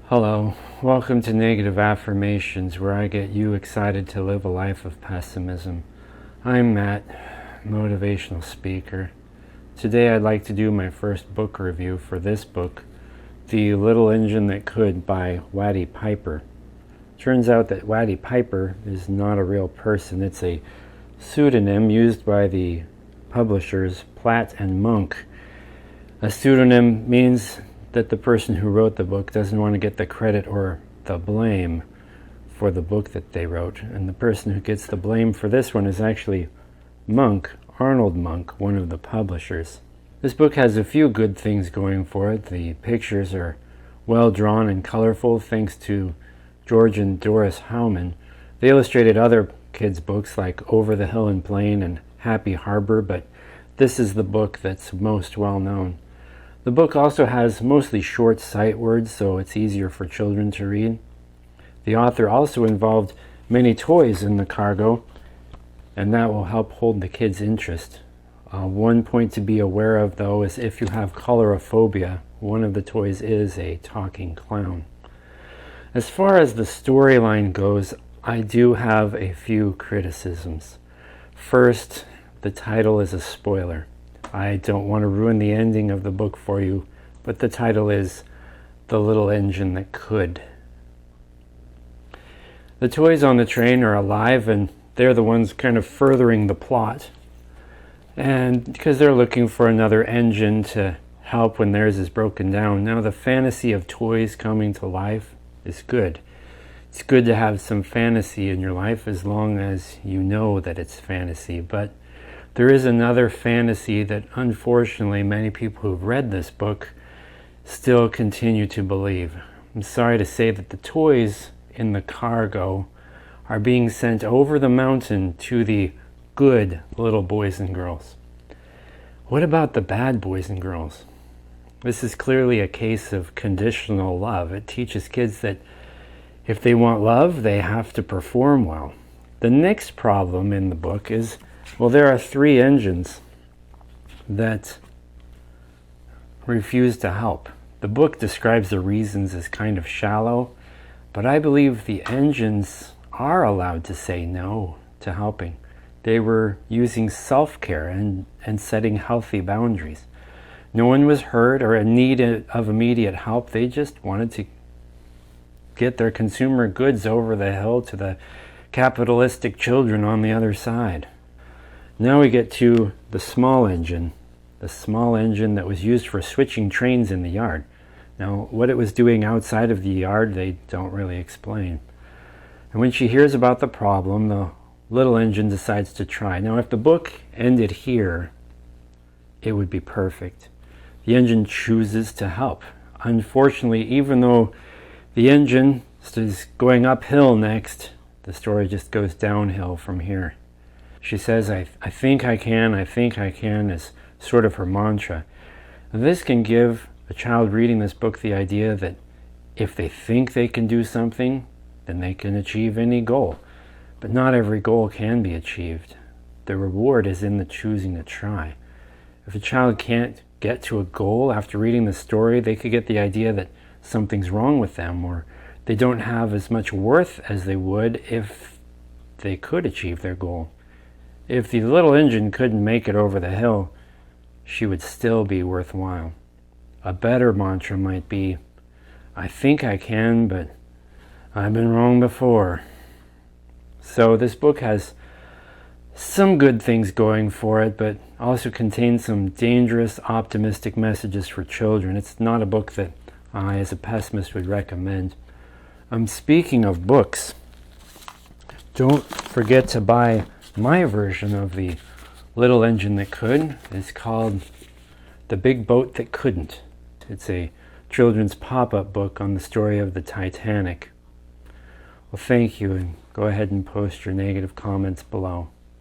Hello, welcome to Negative Affirmations, where I get you excited to live a life of pessimism. I'm Matt, motivational speaker. Today I'd like to do my first book review for this book, The Little Engine That Could by Waddy Piper. Turns out that Waddy Piper is not a real person. It's a pseudonym used by the publishers Platt and Monk. A pseudonym means that the person who wrote the book doesn't want to get the credit or the blame for the book that they wrote. And the person who gets the blame for this one is actually Monk, Arnold Monk, one of the publishers. This book has a few good things going for it. The pictures are well drawn and colorful thanks to George and Doris Howman. They illustrated other kids' books like Over the Hill and Plain and Happy Harbor, but this is the book that's most well known. The book also has mostly short sight words, so it's easier for children to read. The author also involved many toys in the cargo, and that will help hold the kids' interest. One point to be aware of, though, is if you have colorophobia, one of the toys is a talking clown. As far as the storyline goes, I do have a few criticisms. First, the title is a spoiler. I don't want to ruin the ending of the book for you, but the title is The Little Engine That Could. The toys on the train are alive, and they're the ones kind of furthering the plot. And because they're looking for another engine to help when theirs is broken down. Now, the fantasy of toys coming to life is good. It's good to have some fantasy in your life as long as you know that it's fantasy, but there is another fantasy that unfortunately many people who've read this book still continue to believe. I'm sorry to say that the toys in the cargo are being sent over the mountain to the good little boys and girls. What about the bad boys and girls? This is clearly a case of conditional love. It teaches kids that if they want love, they have to perform well. The next problem in the book is, well, there are three engines that refuse to help. The book describes the reasons as kind of shallow, but I believe the engines are allowed to say no to helping. They were using self-care and setting healthy boundaries. No one was hurt or in need of immediate help. They just wanted to get their consumer goods over the hill to the capitalistic children on the other side. Now we get to the small engine that was used for switching trains in the yard. Now, what it was doing outside of the yard, they don't really explain. And when she hears about the problem, the little engine decides to try. Now, if the book ended here, it would be perfect. The engine chooses to help. Unfortunately, even though the engine is going uphill next, the story just goes downhill from here. She says, I think I can is sort of her mantra. And this can give a child reading this book the idea that if they think they can do something, then they can achieve any goal. But not every goal can be achieved. The reward is in the choosing to try. If a child can't get to a goal after reading the story, they could get the idea that something's wrong with them, or they don't have as much worth as they would if they could achieve their goal. If the little engine couldn't make it over the hill, she would still be worthwhile. A better mantra might be, I think I can, but I've been wrong before. So this book has some good things going for it, but also contains some dangerous, optimistic messages for children. It's not a book that I, as a pessimist, would recommend. Speaking of books, don't forget to buy my version of The Little Engine That Could. It's called The Big Boat That Couldn't. It's a children's pop-up book on the story of the Titanic. Well, thank you, and go ahead and post your negative comments below.